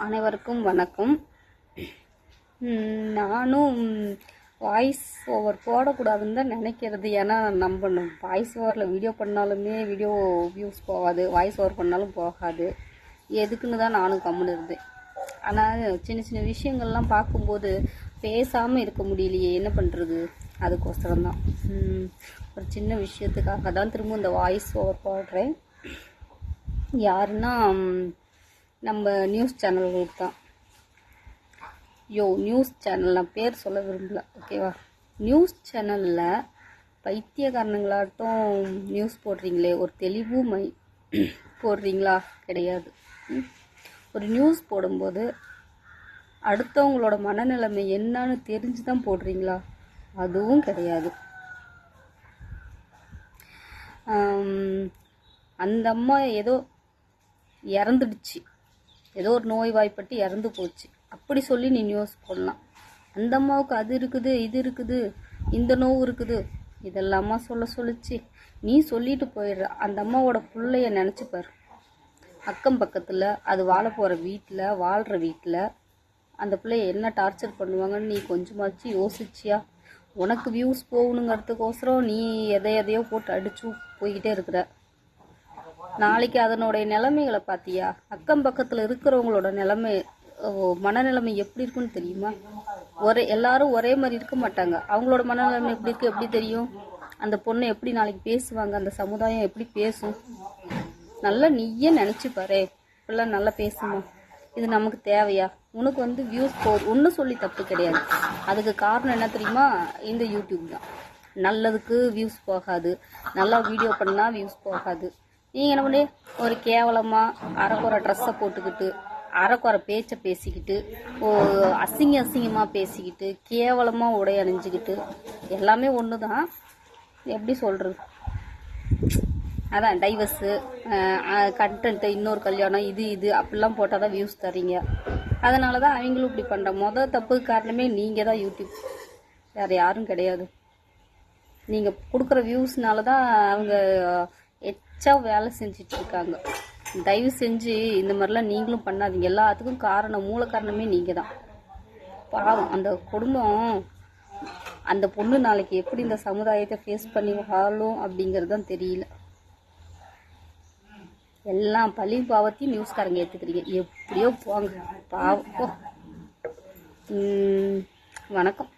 அனைவருக்கும் வணக்கம். நானும் வாய்ஸ் ஓவர் போடக்கூடாதுன்னு தான் நினைக்கிறது. ஏன்னா நம்ம வாய்ஸ் ஓவரில் வீடியோ பண்ணாலுமே வீடியோ வியூஸ் போகாது, வாய்ஸ் ஓவர் பண்ணாலும் போகாது. எதுக்குன்னு தான் நானும் கம்முன்னு இருந்தேன். ஆனால் சின்ன சின்ன விஷயங்கள்லாம் பார்க்கும்போது பேசாமல் இருக்க முடியலையே, என்ன பண்ணுறது? அதுக்கோசரம் தான் ஒரு சின்ன விஷயத்துக்காக தான் திரும்ப இந்த வாய்ஸ் ஓவர் போடுறேன். யாருன்னா நம்ம நியூஸ் சேனல்களுக்கு தான். நியூஸ் சேனல் நான் பேர் சொல்ல விரும்பல, ஓகேவா? நியூஸ் சேனலில் பைத்தியக்காரனுங்களாட்டும் நியூஸ் போடுறீங்களே, ஒரு தெளிவும் போடுறீங்களா? கிடையாது. ஒரு நியூஸ் போடும்போது அடுத்தவங்களோட மனநிலைமை என்னன்னு தெரிஞ்சு தான் போடுறீங்களா? அதுவும் கிடையாது. அந்த அம்மா ஏதோ இறந்துடுச்சு, ஏதோ ஒரு நோய்வாய்ப்பட்டு இறந்து போச்சு, அப்படி சொல்லி நீ நியூஸ் போடலாம். அந்த அம்மாவுக்கு அது இருக்குது, இது இருக்குது, இந்த நோவு இருக்குது, இதெல்லாமா சொல்லிச்சு. நீ சொல்லிட்டு போயிடுற. அந்த அம்மாவோட பிள்ளைய நினச்சிப்பார். அக்கம் பக்கத்தில் அது வாழ்கிற வீட்டில் அந்த பிள்ளைய என்ன டார்ச்சர் பண்ணுவாங்கன்னு நீ கொஞ்சமாச்சு யோசிச்சியா? உனக்கு வியூஸ் போகணுங்கிறதுக்கோசரம் நீ எதையோ போட்டு அடிச்சு போய்கிட்டே இருக்கிற. நாளைக்கு அதனுடைய நிலைமைகளை பார்த்தியா? அக்கம் பக்கத்தில் இருக்கிறவங்களோட மனநிலைமை எப்படி இருக்குன்னு தெரியுமா? எல்லாரும் ஒரே மாதிரி இருக்க மாட்டாங்க. அவங்களோட மனநிலைமை எப்படி இருக்கு எப்படி தெரியும்? அந்த பொண்ணை எப்படி நாளைக்கு பேசுவாங்க? அந்த சமுதாயம் எப்படி பேசும்? நல்லா நீயே நினச்சி பாரு. இப்பெல்லாம் நல்லா பேசுமா? இது நமக்கு தேவையா? உனக்கு வியூஸ் போகுது, ஒன்றும் சொல்லி தப்பு கிடையாது. அதுக்கு காரணம் என்ன தெரியுமா? இந்த யூடியூப் தான். நல்லதுக்கு வியூஸ் போகாது, நல்லா வீடியோ பண்ணால் வியூஸ் போகாது. நீங்கள் என்ன பண்ணி ஒரு கேவலமாக அரைக்குறை ட்ரெஸ்ஸை போட்டுக்கிட்டு, அரைக்குறை பேச்சை பேசிக்கிட்டு, அசிங்கமாக பேசிக்கிட்டு, கேவலமாக உடை அணிஞ்சிக்கிட்டு, எல்லாமே ஒன்று தான். எப்படி சொல்கிறது? அதான் டைவர்ஸு, கண்டென்ட்டு, இன்னொரு கல்யாணம், இது அப்படிலாம் போட்டால் தான் வியூஸ் தரீங்க. அதனால தான் அவங்களும் இப்படி பண்ணுற தப்புக்கு காரணமே நீங்கள் தான். யூடியூப் வேறு யாரும் கிடையாது. நீங்கள் கொடுக்குற வியூஸ்னால தான் அவங்க எச்சா வேலை செஞ்சிட்ருக்காங்க. தயவு செஞ்சு இந்த மாதிரிலாம் நீங்களும் பண்ணாதீங்க. எல்லாத்துக்கும் மூல காரணமே நீங்கள் தான். பாவம் அந்த குடும்பம், அந்த பொண்ணு நாளைக்கு எப்படி இந்த சமுதாயத்தை ஃபேஸ் பண்ணி வாழும் அப்படிங்கிறது தான் தெரியல. எல்லாம் பழி பாவத்தையும் நியூஸ்காரங்க ஏற்றுக்கிறீங்க. எப்படியோ போங்க, பாவம். வணக்கம்.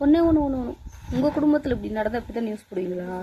ஒன்று உங்கள் குடும்பத்தில் இப்படி நடந்தால் இப்படி தான் நியூஸ் போடுவீங்களா?